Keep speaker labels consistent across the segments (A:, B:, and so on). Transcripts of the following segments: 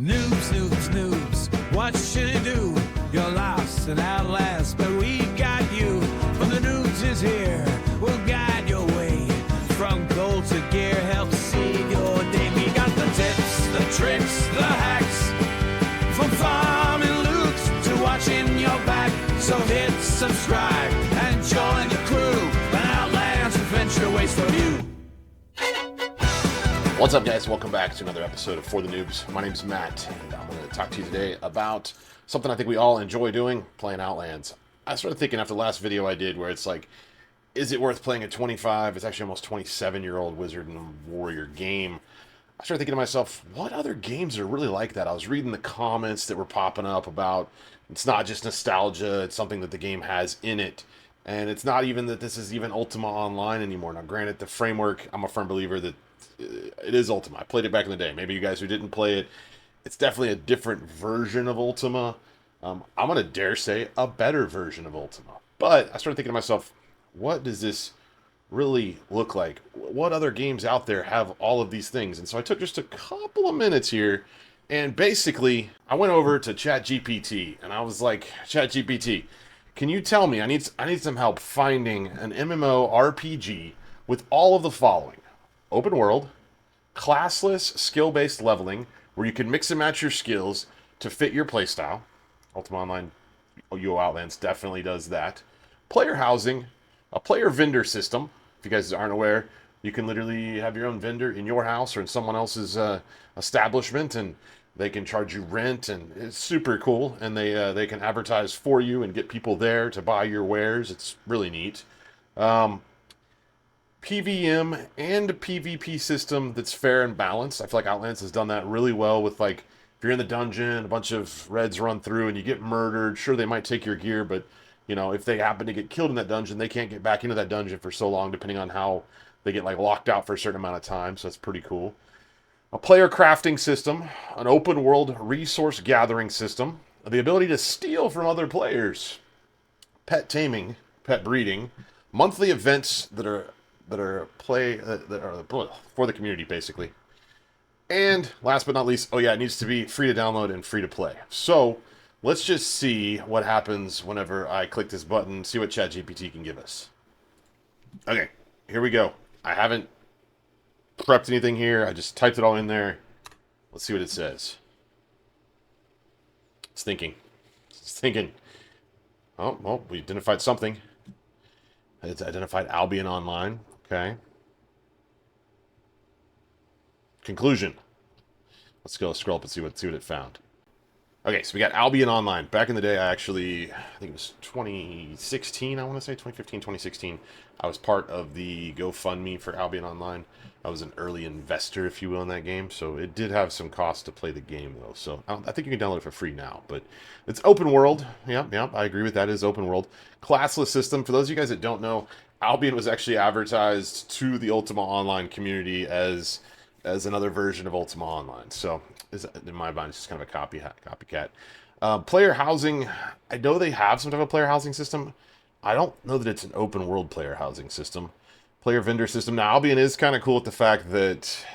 A: Noobs, noobs, noobs, what should you do? You're lost in Outlands, but we got you. For the noobs is here, we'll guide your way. From gold to gear, help save your day. We got the tips, the tricks, the hacks. From farming loot to watching your back. So hit subscribe and join the crew. An Outlands adventure waits for you.
B: What's up, guys? Welcome back to another episode of For the Noobs. My name's Matt, and I'm going to talk to you today about something I think we all enjoy doing, playing Outlands. I started thinking after the last video I did where it's like, is it worth playing a 25, it's actually almost 27-year-old wizard and warrior game? I started thinking to myself, what other games are really like that? I was reading the comments that were popping up about it's not just nostalgia, it's something that the game has in it. And it's not even that this is even Ultima Online anymore. Now, granted, the framework, I'm a firm believer that it is Ultima. I played it back in the day. Maybe you guys who didn't play it, it's definitely a different version of Ultima. I'm going to dare say a better version of Ultima. But I started thinking to myself, what does this really look like? What other games out there have all of these things? And so I took just a couple of minutes here, and basically I went over to ChatGPT, and I was like, ChatGPT, can you tell me, I need some help finding an MMORPG with all of the following. Open world, classless, skill-based leveling, where you can mix and match your skills to fit your playstyle. Ultima Online, UO Outlands definitely does that. Player housing, a player vendor system. If you guys aren't aware, you can literally have your own vendor in your house or in someone else's establishment, and they can charge you rent, and it's super cool. And they can advertise for you and get people there to buy your wares. It's really neat. PVM and a PvP system that's fair and balanced. I feel like Outlands has done that really well with, like, if you're in the dungeon, a bunch of reds run through and you get murdered, sure, they might take your gear, but, you know, if they happen to get killed in that dungeon, they can't get back into that dungeon for so long, depending on how they get, like, locked out for a certain amount of time, so that's pretty cool. A player crafting system, an open world resource gathering system, the ability to steal from other players, pet taming, pet breeding, monthly events that are for the community, basically. And last but not least, oh yeah, it needs to be free to download and free to play. So let's just see what happens whenever I click this button, see what ChatGPT can give us. Okay, here we go. I haven't prepped anything here. I just typed it all in there. Let's see what it says. It's thinking. It's thinking. Oh, well, we identified something. It's identified Albion Online. Okay. Conclusion. Let's go scroll up and see what it found. Okay, so we got Albion Online. Back in the day, I think it was 2016, I want to say, 2015, 2016. I was part of the GoFundMe for Albion Online. I was an early investor, if you will, in that game. So it did have some cost to play the game, though. So I think you can download it for free now. But it's open world. Yeah, I agree with that. It is open world. Classless system. For those of you guys that don't know, Albion was actually advertised to the Ultima Online community as another version of Ultima Online. So in my mind, it's just kind of a copycat. Player housing. I know they have some type of player housing system. I don't know that it's an open world player housing system. Player vendor system. Now, Albion is kind of cool with the fact that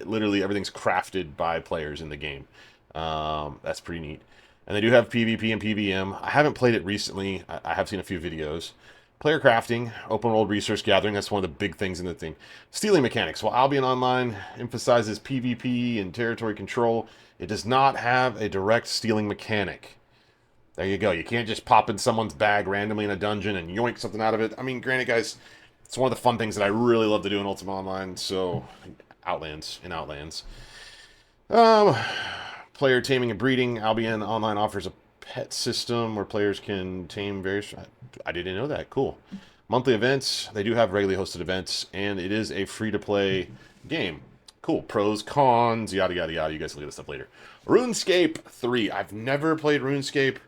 B: literally everything's crafted by players in the game. That's pretty neat. And they do have PvP and PVM. I haven't played it recently. I have seen a few videos. Player crafting, open world resource gathering, that's one of the big things in the thing. Stealing mechanics. While Albion Online emphasizes PvP and territory control, it does not have a direct stealing mechanic. There you go. You can't just pop in someone's bag randomly in a dungeon and yoink something out of it. I mean, granted, guys, it's one of the fun things that I really love to do in Ultima Online, so Outlands. Player taming and breeding. Albion Online offers a pet system where players can tame various... I didn't know that. Cool. Monthly events. They do have regularly hosted events, and it is a free-to-play game. Cool. Pros, cons, yada, yada, yada. You guys can look at this stuff later. RuneScape 3. I've never played RuneScape.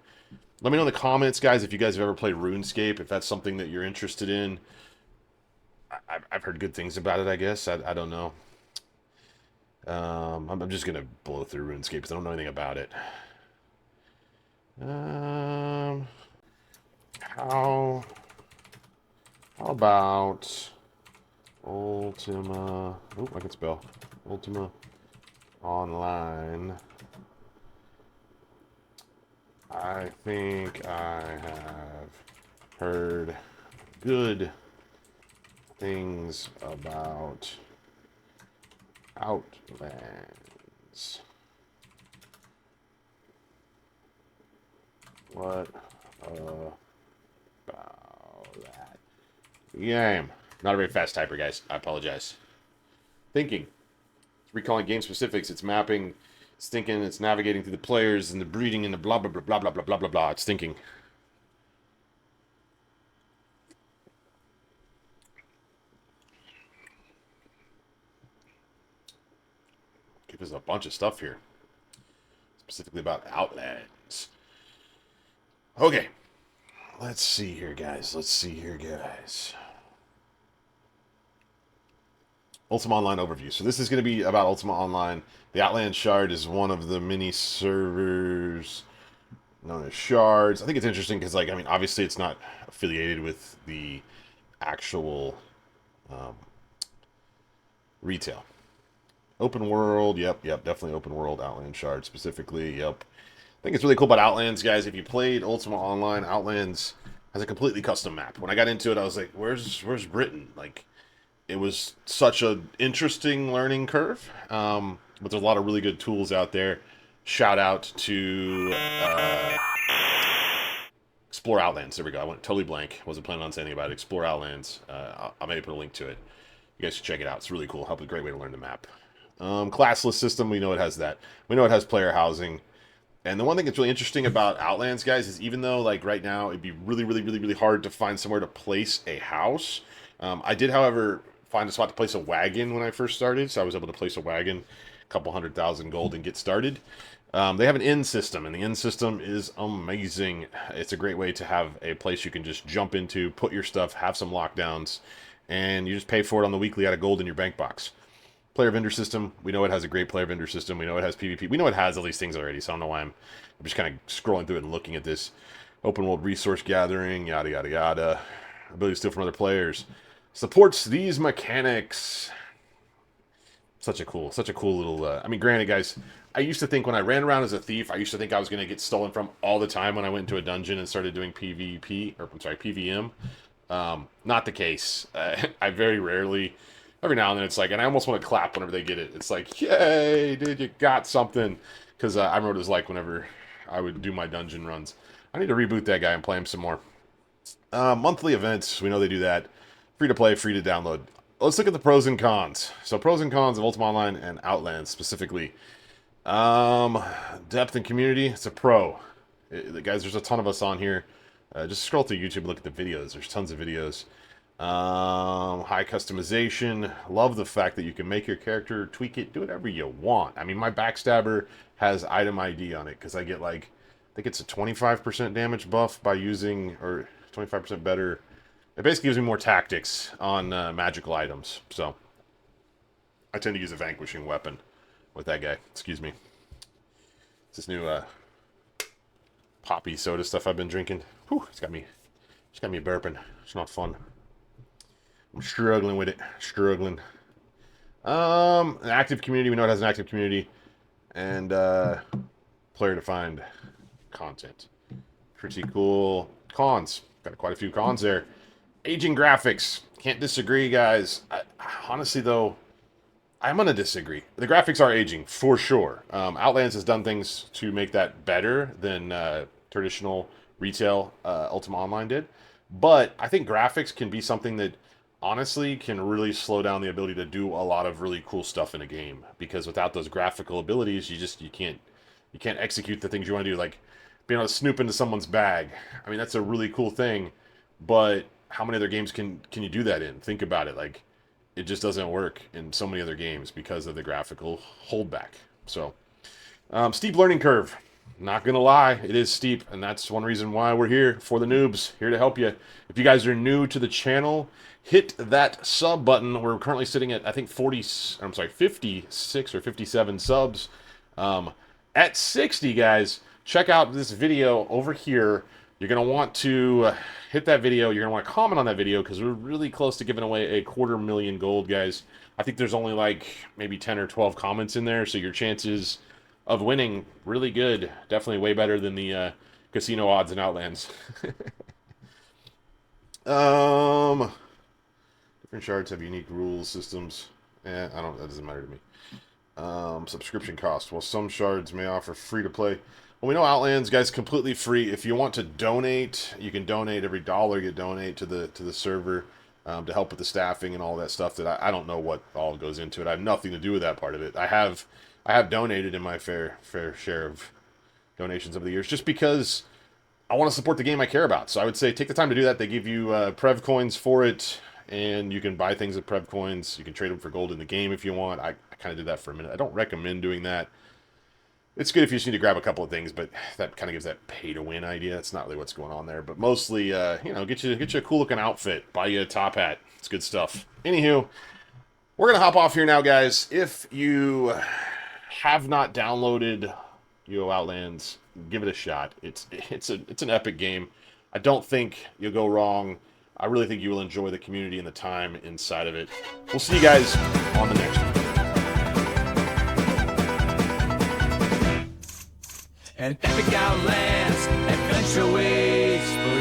B: Let me know in the comments, guys, if you guys have ever played RuneScape, if that's something that you're interested in. I've heard good things about it, I guess. I don't know. I'm just going to blow through RuneScape because I don't know anything about it. How about Ultima... Oh, I can spell. Ultima Online I think I have heard good things about Outlands. What about that game? Not a very fast typer, guys. I apologize. Thinking. It's recalling game specifics. It's mapping. It's thinking. It's navigating through the players and the breeding and the blah, blah, blah, blah, blah, blah, blah, blah, blah. It's thinking. There's a bunch of stuff here. Specifically about Outlands. Okay. Let's see here, guys. Ultima Online overview. So this is going to be about Ultima Online. The Outland Shard is one of the mini servers known as Shards. I think it's interesting because, like, I mean, obviously it's not affiliated with the actual retail. Open world, yep, definitely open world. Outland Shard specifically, yep. I think it's really cool about Outlands, guys. If you played Ultima Online, Outlands has a completely custom map. When I got into it, I was like, where's Britain? Like, it was such an interesting learning curve. But there's a lot of really good tools out there. Shout out to Explore Outlands. There we go. I went totally blank. Wasn't planning on saying anything about it. Explore Outlands. I'll maybe put a link to it. You guys should check it out. It's really cool. Help a great way to learn the map. Classless system, we know it has that. We know it has player housing. And the one thing that's really interesting about Outlands, guys, is even though, like, right now it'd be really hard to find somewhere to place a house, I did, however, find a spot to place a wagon when I first started, so I was able to place a wagon, a couple 100,000 gold, and get started. They have an inn system, and the inn system is amazing. It's a great way to have a place you can just jump into, put your stuff, have some lockdowns, and you just pay for it on the weekly out of gold in your bank box. Player vendor system. We know it has a great player vendor system. We know it has PvP. We know it has all these things already, so I don't know why I'm just kind of scrolling through it and looking at this. Open world resource gathering, yada, yada, yada. Ability to steal from other players. Supports these mechanics. Such a cool little... I mean, granted, guys, I used to think when I ran around as a thief, I used to think I was going to get stolen from all the time when I went into a dungeon and started doing PvP, or I'm sorry, PvM. Not the case. I very rarely... Every now and then it's like, and I almost want to clap whenever they get it. It's like, yay, dude, you got something. Because I remember what it was like whenever I would do my dungeon runs. I need to reboot that guy and play him some more. Monthly events, we know they do that. Free to play, free to download. Let's look at the pros and cons. So pros and cons of Ultima Online and Outlands specifically. Depth and community, it's a pro. Guys, there's a ton of us on here. Just scroll through YouTube and look at the videos. There's tons of videos. High customization. Love the fact that you can make your character, tweak it, do whatever you want. I mean, my backstabber has item ID on it because I get, like, I think it's a 25% damage buff by using, or 25% better. It basically gives me more tactics on magical items. So I tend to use a vanquishing weapon with that guy. Excuse me. It's this new poppy soda stuff I've been drinking. Whew, it's got me burping. It's not fun. I'm struggling with it. An active community. We know it has an active community. And player-defined content. Pretty cool. Cons. Got quite a few cons there. Aging graphics. Can't disagree, guys. Honestly, though, I'm going to disagree. The graphics are aging, for sure. Outlands has done things to make that better than traditional retail Ultima Online did. But I think graphics can be something that honestly can really slow down the ability to do a lot of really cool stuff in a game, because without those graphical abilities you can't execute the things you want to do, like being able to snoop into someone's bag. I mean, that's a really cool thing, but how many other games can you do that in? Think about it. Like, it just doesn't work in so many other games because of the graphical holdback. So steep learning curve. Not gonna lie, it is steep, and that's one reason why we're here for the noobs, here to help you. If you guys are new to the channel, hit that sub button. We're currently sitting at, I think, 56 or 57 subs. At 60, guys, check out this video over here. You're gonna want to hit that video. You're gonna want to comment on that video because we're really close to giving away a 250,000 gold, guys. I think there's only like maybe 10 or 12 comments in there, so your chances of winning really good. Definitely way better than the casino odds in Outlands. Different shards have unique rules systems. That doesn't matter to me. Subscription cost. Well, some shards may offer free to play. Well, we know Outlands, guys, completely free. If you want to donate, you can donate every dollar you donate to the server to help with the staffing and all that stuff. That I don't know what all goes into it. I have nothing to do with that part of it. I have donated in my fair share of donations over the years, just because I want to support the game I care about. So I would say take the time to do that. They give you Prev coins for it, and you can buy things with Prev coins. You can trade them for gold in the game if you want. I kind of did that for a minute. I don't recommend doing that. It's good if you just need to grab a couple of things, but that kind of gives that pay-to-win idea. That's not really what's going on there. But mostly, get you a cool-looking outfit. Buy you a top hat. It's good stuff. Anywho, we're going to hop off here now, guys. If you have not downloaded UO Outlands, give it a shot. It's an epic game. I don't think you'll go wrong. I really think you will enjoy the community and the time inside of it. We'll see you guys on the next one.
A: And epic Outlands, adventure waits for